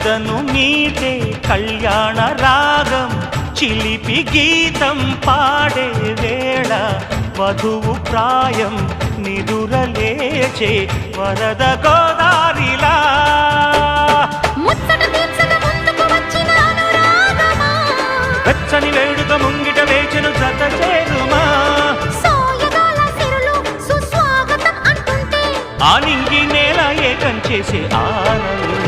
ఎదను మీటే కళ్యాణ రాగం చిలిపి గీతం పాడే వేళ వధువు ప్రాయం నిదురలేచే వరద గోదారిలా వెచ్చని వేడుక ముంగిట వేచెను జత చేరుమా ఆ నింగి నేల ఏకం చేసే ఆనందం